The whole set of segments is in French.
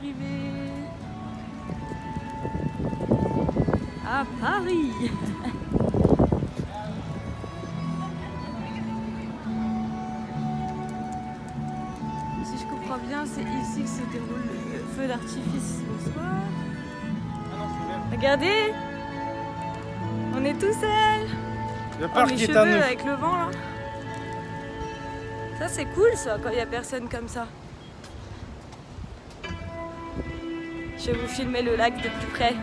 arrivés à Paris. Si je comprends bien, c'est ici que se déroule le feu d'artifice le soir. Regardez, on est tout seuls. Le parc mes est cheveux à neuf. avec le vent là. Ça c'est cool ça quand il n'y a personne comme ça. Je vais vous filmer le lac de plus près.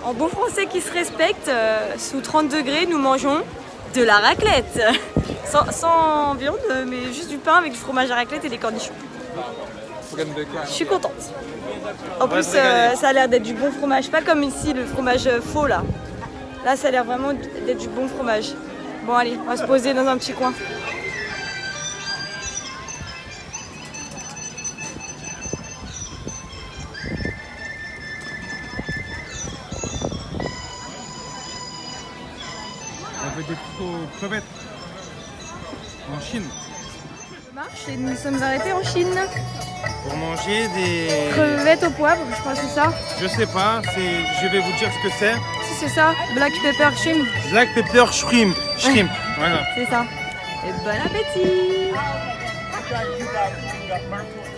En bon français qui se respecte, sous 30 degrés, nous mangeons de la raclette. Sans viande, mais juste du pain avec du fromage à raclette et des cornichons. Je suis contente. En plus, ça a l'air d'être du bon fromage, pas comme ici le fromage faux là. Là, ça a l'air vraiment d'être du bon fromage. Bon, allez, on va se poser dans un petit coin. On veut des crevettes en Chine. Ça marche et nous sommes arrêtés en Chine. Pour manger des... Crevettes au poivre, je crois que c'est ça. Je sais pas, je vais vous dire ce que c'est. Si c'est ça, black pepper shrimp. Black pepper shrimp. Shrimp, voilà. C'est ça. Et bon appétit.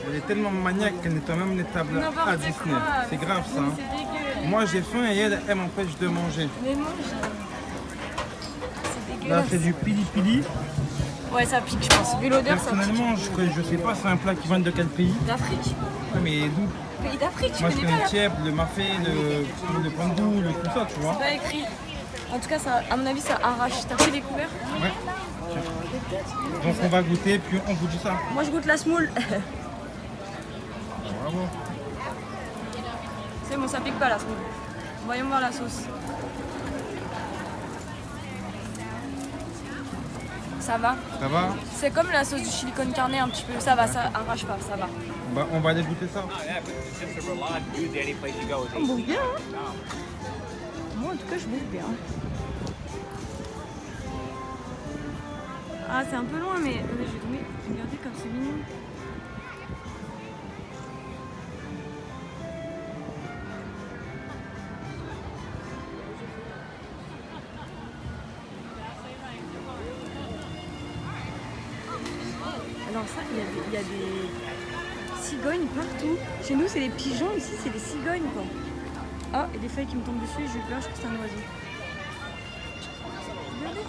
Elle est tellement maniaque qu'elle nettoie même les tables à Disney. C'est grave ça. Hein. C'est dégueu. Moi j'ai faim et elle m'empêche de manger. Mais mange. C'est dégueulasse. Là c'est du pili pili. Ouais, ça pique, je pense. Vu l'odeur, ça pique. Personnellement, je sais pas c'est un plat qui vient de quel pays. D'Afrique. Ouais, mais d'où? Pays d'Afrique, tu Moi je connais connais pas le tiep, le mafé, le pandou, tout ça, tu vois. là. Pas écrit. En tout cas, ça, à mon avis, ça arrache. T'as pris les couverts? Ouais. Donc on va goûter, puis on vous dit ça. Moi, je goûte la semoule. Bravo. C'est bon, ça pique pas la semoule. Voyons voir la sauce. Ça va. Ça va? C'est comme la sauce du chili con carne un petit peu. Ça va, ça arrache pas, ça va. On va aller goûter ça. On bouffe bien, hein? Moi, en tout cas, je bouffe bien. Ah, c'est un peu loin, mais attendez, je vais tomber. Regardez comme c'est mignon. Alors ça, il y a des cigognes partout. Chez nous, c'est des pigeons. Ici, c'est des cigognes, quoi. Ah, et des feuilles qui me tombent dessus. J'ai eu peur, je crois que c'est un oiseau. Regardez.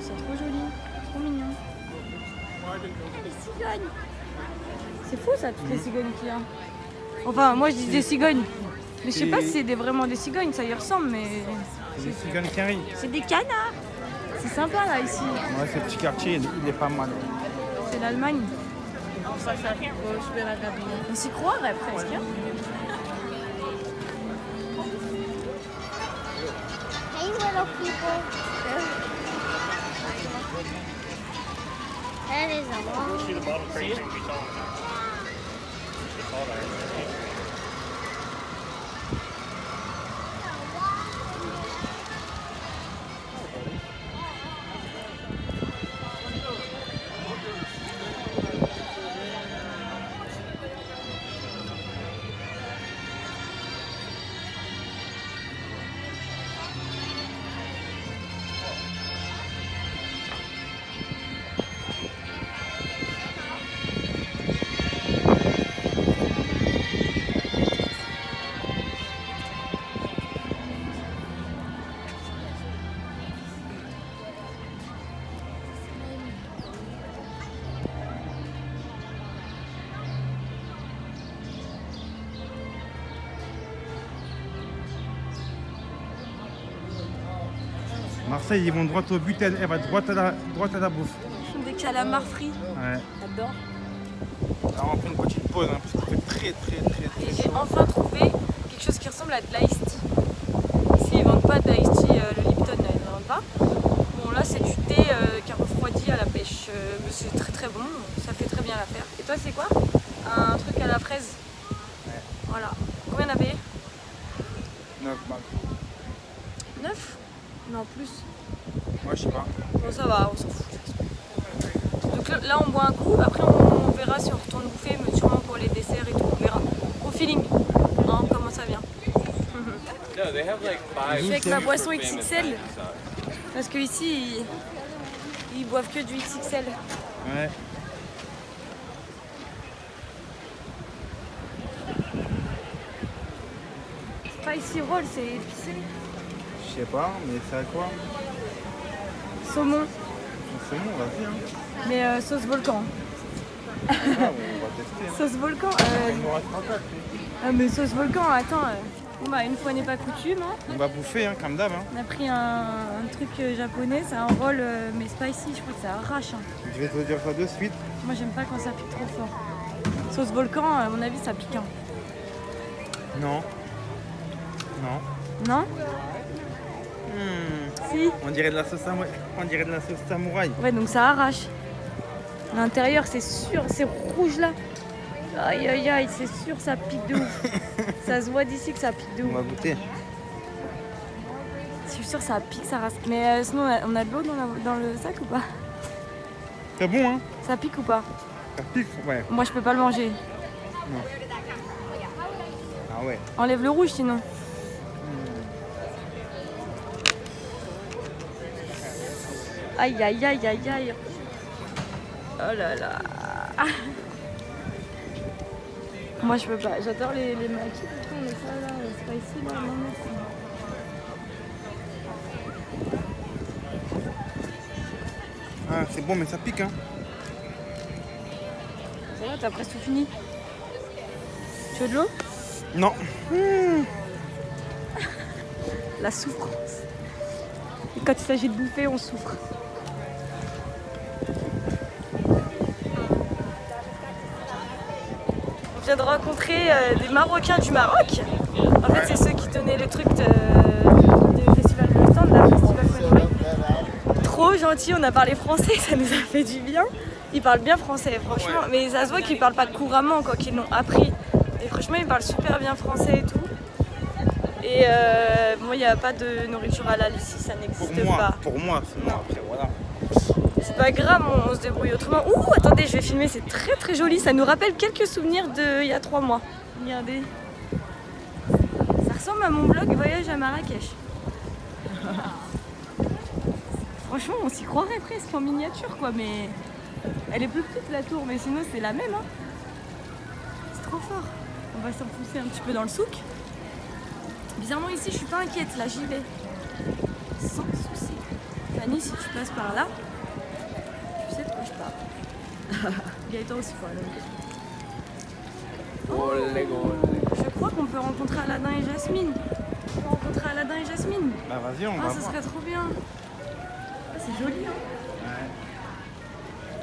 C'est trop joli. Trop mignon. Ah, des cigognes. C'est fou, ça, toutes les cigognes qu'il y a. Enfin, moi, je dis des cigognes. Mais je sais pas si c'est vraiment des cigognes. Ça y ressemble, mais... C'est des cigognes qui arrivent. C'est des canards. C'est sympa, là, ici. Ouais, ce petit quartier, il est pas mal. C'est l'Allemagne. On s'y croirait presque. Hein. Hey, little people. That is a long... Marseille, ils vont droit au but, elle va droit à la bouffe. Ils font des calamars frits. Ouais. J'adore. Alors on fait une petite pause hein, parce qu'il fait très Et j'ai enfin trouvé quelque chose qui ressemble à de l'ice tea. Ici ils vendent pas de l'ice tea, le Lipton là, ils ne vendent pas. Bon là c'est du thé qui a refroidi à la pêche. Mais c'est très très bon, ça fait très bien l'affaire. Et toi c'est quoi? Un truc à la fraise. Ouais. Voilà. Combien on a payé? 9 balles. 9? Non plus. Moi je sais pas. Bon ça va, on s'en fout. Donc là on boit un coup, après on verra si on retourne bouffer, mais sûrement pour les desserts et tout, on verra. Au feeling, hein, comment ça vient. Je suis avec ma boisson XXL, parce que ici ils boivent que du XXL. Ouais. Spicy roll, c'est épicé. Je sais pas, mais c'est à quoi? Saumon, C'est bon, vas-y hein. mais sauce volcan. Ah, on va tester. Hein. Sauce volcan Il nous reste 34. ah mais sauce volcan, attends. Bon bah une fois n'est pas coutume. Hein. On va bouffer hein, comme d'hab. Hein. On a pris un truc japonais, c'est un roll mais spicy, je crois que ça arrache. Hein. Je vais te dire ça de suite. Moi j'aime pas quand ça pique trop fort. Sauce volcan, à mon avis ça pique. Hein. Non. Non. Non? Si. On dirait de la sauce samouraï. On dirait de la sauce samouraï. Ouais donc ça arrache. L'intérieur c'est sûr, c'est rouge là. Aïe aïe aïe, c'est sûr ça pique de ouf. Ça se voit d'ici que ça pique de On ouf. va goûter. Je suis sûre ça pique, ça rase. Mais sinon on a de l'eau dans le sac ou pas? C'est bon hein. Ça pique ou pas? Ça pique. Ouais. Moi je peux pas le manger. Non. Ah ouais. Enlève le rouge sinon. Aïe aïe aïe aïe aïe. Oh là là. Moi je peux pas, j'adore les makis, mais ça là, spicy là, non merci. Ah, c'est bon, mais ça pique hein. Ça va, t'as presque tout fini. Tu veux de l'eau? Non. La souffrance. Et quand il s'agit de bouffer, on souffre. On vient de rencontrer des Marocains du Maroc. En fait, c'est ceux qui tenaient le truc du festival de stand, la festival Fenouil. Trop gentil, on a parlé français, ça nous a fait du bien. Ils parlent bien français, franchement, mais ça se voit qu'ils parlent pas couramment, quoi, qu'ils l'ont appris. Et franchement, ils parlent super bien français et tout. Et bon, il n'y a pas de nourriture halal ici, ça n'existe pas. Pour moi, sinon après, voilà. C'est pas grave, on se débrouille autrement. Ouh, attendez, je vais filmer, c'est très très joli. Ça nous rappelle quelques souvenirs d'il y a 3 mois. Regardez. Ça ressemble à mon blog Voyage à Marrakech. Franchement, on s'y croirait presque en miniature, quoi, mais elle est plus petite la tour, mais sinon c'est la même. Hein. C'est trop fort. On va s'enfoncer un petit peu dans le souk. Bizarrement ici, je suis pas inquiète, là j'y vais. Sans souci. Fanny, si tu passes par là, tu sais de quoi je parle. Gaëtan aussi, quoi. Oh, je crois qu'on peut rencontrer Aladin et Jasmine. On peut rencontrer Aladin et Jasmine. Bah vas-y, on va Ah, ça voir. serait trop bien. Ah, c'est joli, hein. Ouais.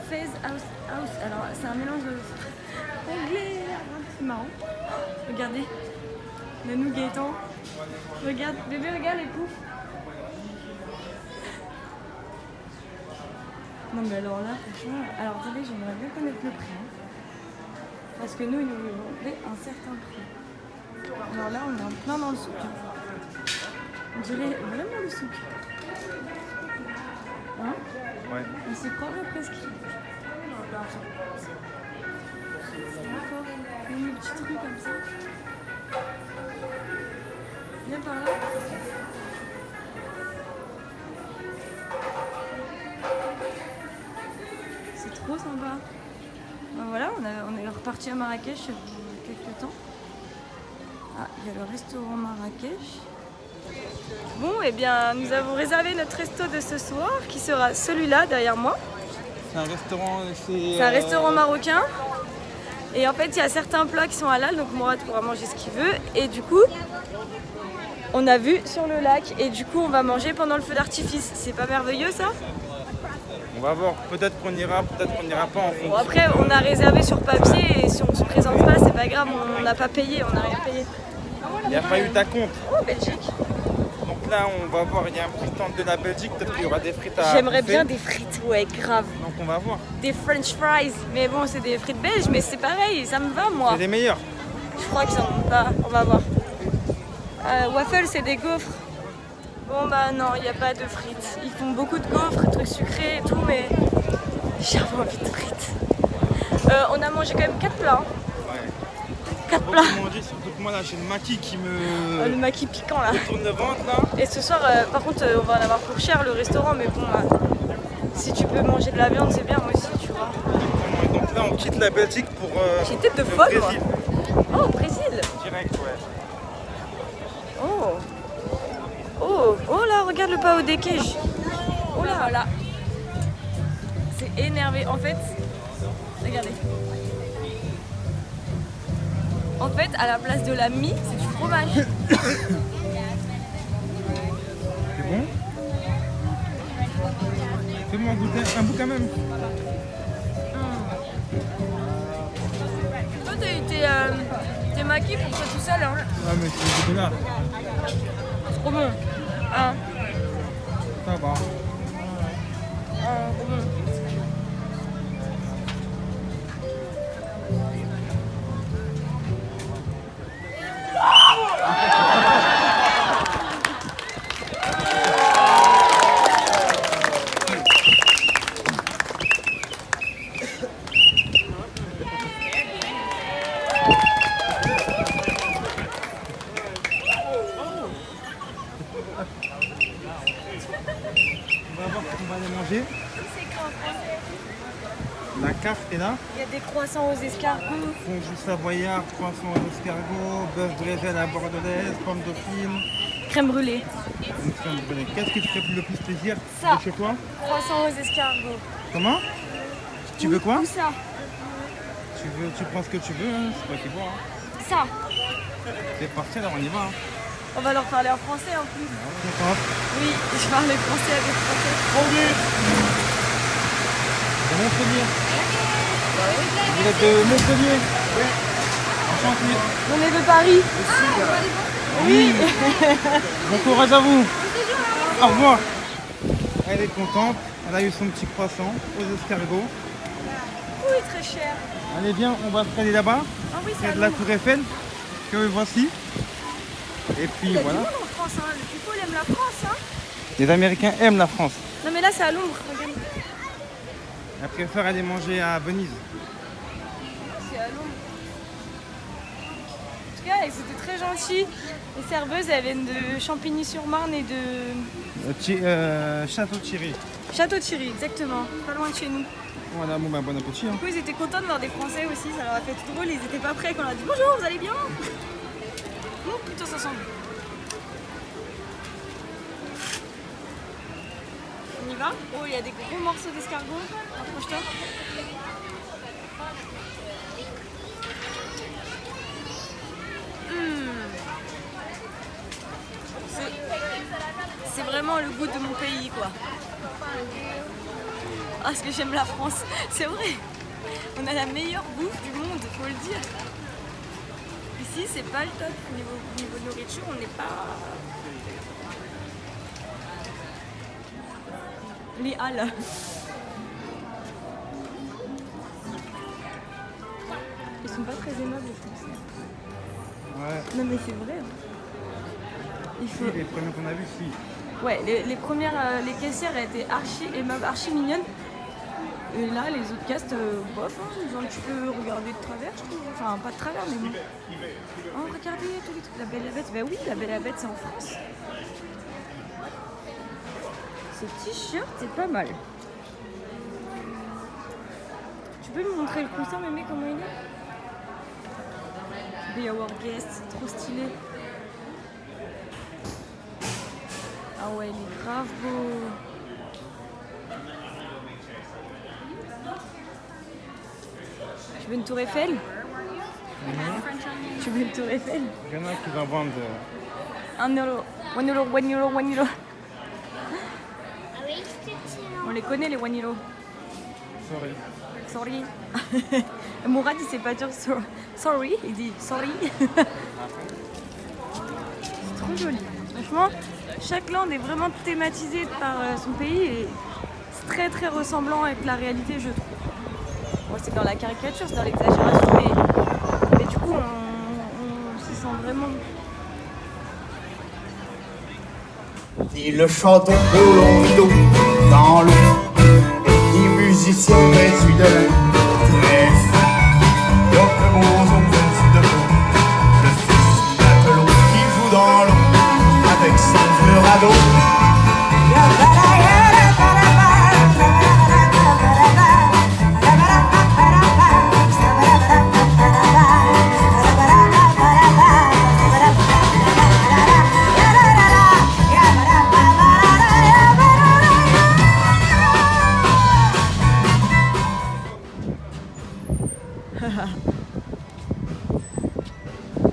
Fez House. Alors, c'est un mélange de anglais. C'est marrant. Regardez. Nanou Gaëtan. Regarde, bébé, regarde les poufs. Non, mais alors là, franchement. Alors, attendez, j'aimerais bien connaître le prix. Hein. Parce que nous, ils nous vendaient un certain prix. Alors là, on est en plein dans le souk. On dirait vraiment le souk. Hein? Ouais. On s'y croirait presque. C'est trop fort. Même les petites rues comme ça. Viens par là. C'est trop sympa. Ben voilà, on est reparti à Marrakech quelques temps. Ah, il y a le restaurant Marrakech. Bon, eh bien, nous avons réservé notre resto de ce soir, qui sera celui-là derrière moi. C'est un restaurant. C'est un restaurant marocain. Et en fait, il y a certains plats qui sont halal, donc Mourad pourra manger ce qu'il veut. Et du coup, On a vu sur le lac et du coup on va manger pendant le feu d'artifice. C'est pas merveilleux ça? On va voir, peut-être qu'on ira pas en fonction. Bon, après on a réservé sur papier et si on se présente pas c'est pas grave, on n'a pas payé, on n'a rien payé. Il n'y a pas eu ta compte. Oh Belgique. Donc là, on va voir, il y a un petit stand de la Belgique, peut-être qu'il y aura des frites à J'aimerais bouffer. bien des frites, ouais grave. Donc on va voir. Des French fries, mais bon c'est des frites belges mais c'est pareil, ça me va moi. C'est les meilleurs. Je crois qu'ils en ont pas, on va voir. Waffle c'est des gaufres. Bon bah non, il n'y a pas de frites. Ils font beaucoup de gaufres, trucs sucrés et tout, mais j'avais envie de frites. On a mangé quand même 4 plats. Ouais. 4 Faut plats. manger, surtout que moi là, j'ai le maquis qui Le me maquis piquant là. tourne le ventre là. Et ce soir, par contre, on va en avoir pour cher le restaurant, mais bon, si tu peux manger de la viande, c'est bien moi aussi, tu vois. Et donc là, on quitte la Belgique pour J'ai tête de le folle, moi. Brésil. Oh, au Brésil. Direct, ouais. Oh. Oh, oh là, regarde le pao des queijes. Oh là là. C'est énervé. En fait, regardez. En fait, à la place de la mie, c'est du fromage. C'est bon? Fais-moi goûter un bout quand même. Toi, t'es maquis pour toi tout seul, hein. Ah mais c'est dégueulasse. C'est trop bon. Hein. Ça va. Trop bon. On va voir ce qu'on va aller manger. La carte est là. Il y a des croissants aux escargots. Fondue savoyard, croissant aux escargots, bœuf brésil à la bordelaise, pommes dauphines, Crème brûlée. une crème brûlée. Qu'est-ce qui te ferait le plus plaisir Ça. de chez toi? Croissant aux escargots. Comment? Tu veux quoi? Ou ça. Tu prends ce que tu veux, hein. C'est toi qui vois. Hein. Ça. C'est parti, alors on y va. Hein. On va leur parler en français en plus. Contente. Oui, je parle français avec français. De Montpellier. Vous êtes de Montpellier? Oui. Enchanté. On est de Paris. Oui. Bon courage à vous. Au revoir. Elle est contente. Elle a eu son petit croissant aux escargots. Oui, très cher. Allez, viens, on va se aller là-bas. Ah oui, Près c'est de la Tour Eiffel. Que voici. Et puis Il y a voilà. du monde en France, hein. Le people aime la France, hein. Les Américains aiment la France. Non mais là c'est à Londres, regarde. Elle préfère aller manger à Venise. C'est à Londres. En tout cas, c'était très gentil. Les serveuses, elles viennent de Champigny-sur-Marne et de Château-Thierry. Château-Thierry, exactement. Pas loin de chez nous. Voilà, bon, bah, bon appétit. Hein. Du coup, ils étaient contents de voir des Français aussi, ça leur a fait tout drôle. Ils étaient pas prêts quand on a dit bonjour, vous allez bien? Non, plutôt ça semble. On y va? Oh, il y a des gros morceaux d'escargot. Approche-toi. C'est vraiment le goût de mon pays, quoi. Ah, ce que j'aime la France, c'est vrai. On a la meilleure bouffe du monde, faut le dire. Ici, c'est pas le top niveau nourriture, on n'est pas. Les halles. Ils sont pas très aimables, les Français. Ouais. Non, mais c'est vrai. Hein. Il faut. Les premiers qu'on a vus, si. Ouais, les premières, les caissières étaient archi aimables, archi mignonnes. Et là, les autres castes, bof, hein, genre tu peux regarder de travers, je trouve. Enfin, pas de travers, mais bon. Oh, regardez tous les trucs. La Belle et la Bête, bah oui, la Belle et la Bête, c'est en France. Ce t-shirt, c'est pas mal. Tu peux me montrer le coussin, mémé, comment il est? Be Our Guest, trop stylé. Ah ouais, il est grave beau. Tu veux une tour Eiffel? Tu veux une tour Eiffel? Il y en a qui en vendent €1. 1 euro, 1 euro, 1 euro. On les connaît les 1 euro. Sorry. Sorry. Mourad il sait pas dire sorry, il dit sorry. C'est trop joli. Franchement, chaque land est vraiment thématisé par son pays et c'est très très ressemblant avec la réalité je trouve. Bon, c'est dans la caricature, c'est dans l'exagération, mais du coup on s'y sent vraiment. Et le chant de Colomb rideau dans l'eau, les musiciens vêtus de lin, très fins, d'autres mots ont vêtus de peau, le fils du matelot qui joue dans l'eau avec son vieux radeau.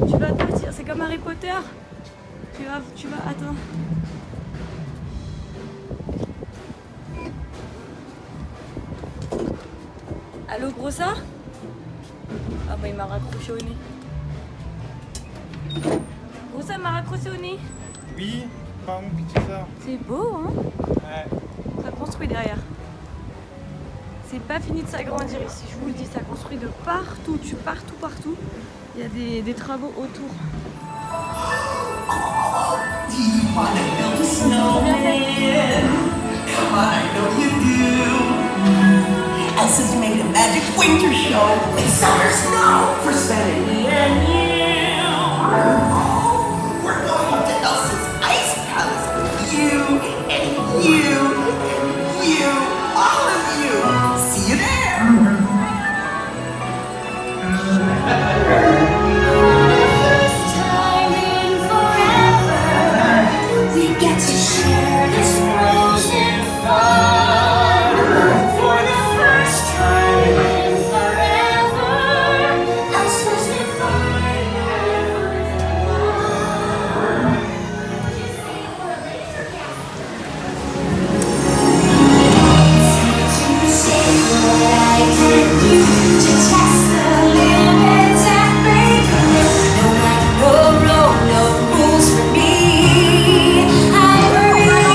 Tu vas partir, c'est comme Harry Potter. Tu vas, attends. Allô, Grossa? Ah bah il m'a raccroché au nez. Grossa m'a raccroché au nez. Oui, pas mon petit ça. C'est beau, hein? Ouais. Ça construit derrière. C'est pas fini de s'agrandir ici, je vous le dis, ça construit de partout, partout. Il y a des travaux autour. Elsa's made a magic winter show with summer snow for Santa and you. We're going to Elsa's ice palace with you and you and you, all of you. See you there. First time in forever, we get to share this frozen fun. For the first time in forever, Elsa's to say what I can do to test the limits and break through. No night, no rules for me. I'm free.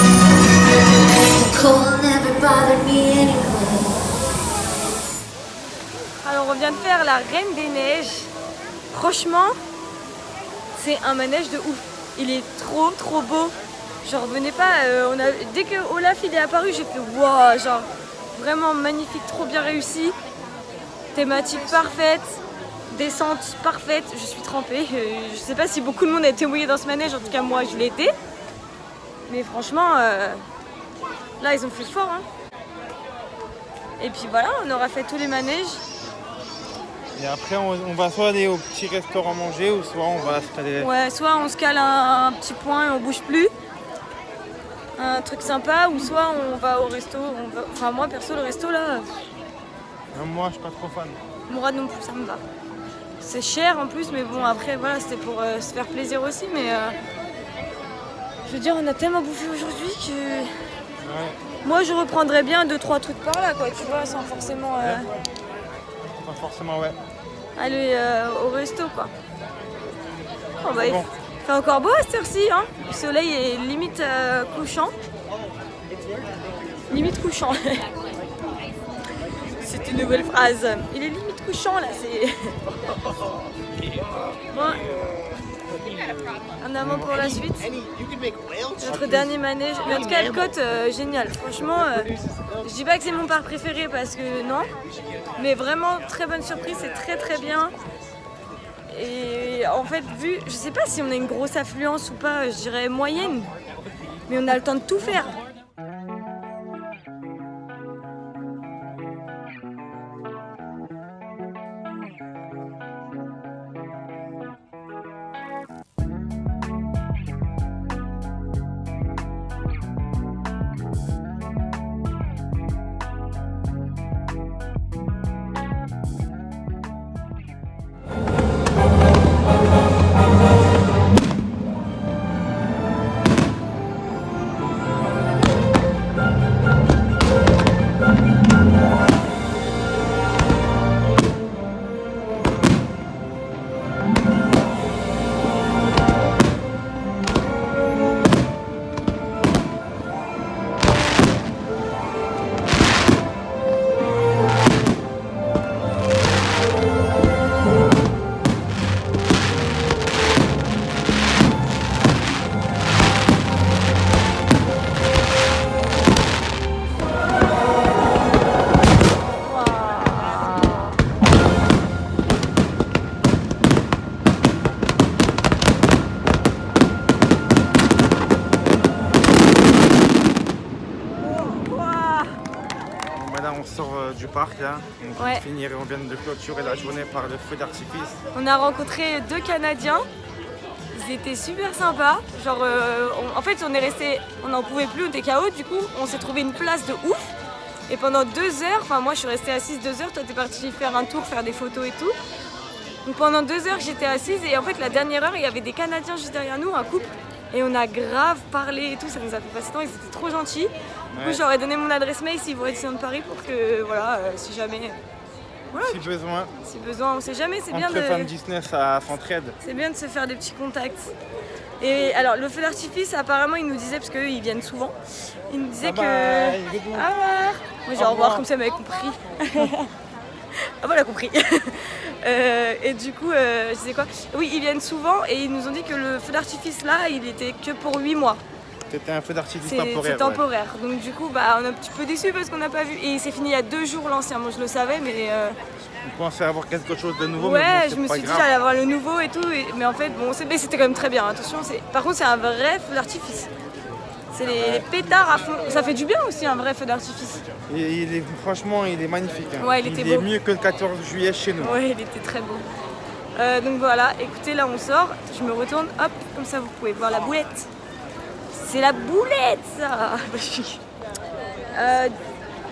Letting go, cold never bothered me anymore. Alors on vient de faire la Reine des Neiges. Franchement, c'est un manège de ouf. Il est trop beau. J'en revenais pas. Dès que Olaf il est apparu, j'ai fait waouh, genre vraiment magnifique, trop bien réussi. Thématique parfaite, descente parfaite. Je suis trempée. Je sais pas si beaucoup de monde a été mouillé dans ce manège. En tout cas moi je l'ai été. Mais franchement, là ils ont fait fort. Hein. Et puis voilà, on aura fait tous les manèges. Et après, on va soit aller au petit restaurant manger ou soit on va se caler. Ouais, soit on se cale un petit point et on bouge plus. Un truc sympa, ou soit on va au resto. Enfin, moi perso, le resto là, Même moi, je suis pas trop fan. Mourad non plus, ça me va. C'est cher en plus, mais bon, après voilà, c'était pour se faire plaisir aussi. Mais je veux dire, on a tellement bouffé aujourd'hui que Ouais. moi je reprendrais bien 2-3 trucs par là, quoi, tu vois, sans forcément Pas forcément, ouais. aller au resto, quoi. Oh, bah, Bon. il fait encore beau à cette heure-ci, hein. Le soleil est limite couchant. Limite couchant. C'est une nouvelle phrase. Il est limite couchant là, c'est. Bon. En avant pour la suite. Notre dernier manège. Mais en tout cas, Epcot, génial. Franchement, je dis pas que c'est mon parc préféré parce que non. Mais vraiment, très bonne surprise, c'est très bien. Et en fait, je sais pas si on a une grosse affluence ou pas, je dirais moyenne. Mais on a le temps de tout faire. Là, on sort du parc, là. On Ouais. finit, on vient de clôturer la journée par le feu d'artifice. On a rencontré 2 Canadiens. Ils étaient super sympas. Genre, en fait, on n'en pouvait plus, on était KO. Du coup, on s'est trouvé une place de ouf. Et pendant 2 heures, enfin moi je suis restée assise 2 heures, toi t'es parti faire un tour, faire des photos et tout. Donc pendant 2 heures j'étais assise et en fait la dernière heure il y avait des Canadiens juste derrière nous, un couple. Et on a grave parlé et tout, ça nous a fait passer le temps, ils étaient trop gentils. Du coup j'aurais donné mon adresse mail s'ils vont être de Paris pour que voilà, si jamais. Voilà, Si besoin, si besoin, on sait jamais, c'est bien entre de. fans Disney, ça s'entraide. C'est bien de se faire des petits contacts. Et alors le feu d'artifice, apparemment ils nous disaient, parce qu'eux ils viennent souvent, ils nous disaient Bye que... bye, good luck. Au revoir. Moi j'ai au revoir comme ça elle m'avait compris. Ah voilà, compris. Et du coup, je disais quoi? Oui, ils viennent souvent et ils nous ont dit que le feu d'artifice là, il était que pour 8 mois. C'était un feu d'artifice C'est temporaire. c'est temporaire. Donc du coup, bah, on est un petit peu déçus parce qu'on n'a pas vu. Et c'est fini il y a 2 jours l'ancien, moi je le savais, mais... On pensait avoir quelque chose de nouveau, Ouais, mais bon, je c'est me pas suis dit grave. j'allais avoir le nouveau et tout, mais en fait bon, mais c'était quand même très bien. Attention, par contre c'est un vrai feu d'artifice. C'est les pétards à fond. Ça fait du bien aussi un vrai feu d'artifice. Et franchement, il est magnifique. Hein. Ouais, il était est beau. mieux que le 14 juillet chez nous. Ouais, il était très beau. Donc voilà, écoutez, là on sort. Je me retourne, hop, comme ça vous pouvez voir la boulette. C'est la boulette ça.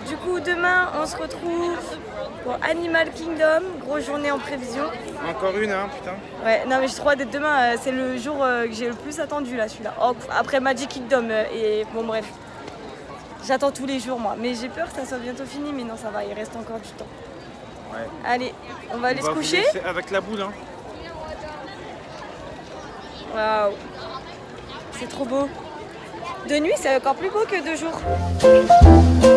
Du coup demain on se retrouve pour Animal Kingdom, grosse journée en prévision. Encore une, hein, putain. Ouais, non mais j'ai trop hâte d'être demain, c'est le jour que j'ai le plus attendu là, celui-là. Oh, après Magic Kingdom et bon bref. J'attends tous les jours moi, mais j'ai peur que ça soit bientôt fini, mais non ça va, il reste encore du temps. Ouais. Allez, on va aller On se va vous coucher. laisser avec la boule, hein. Waouh, c'est trop beau. De nuit c'est encore plus beau que de jour.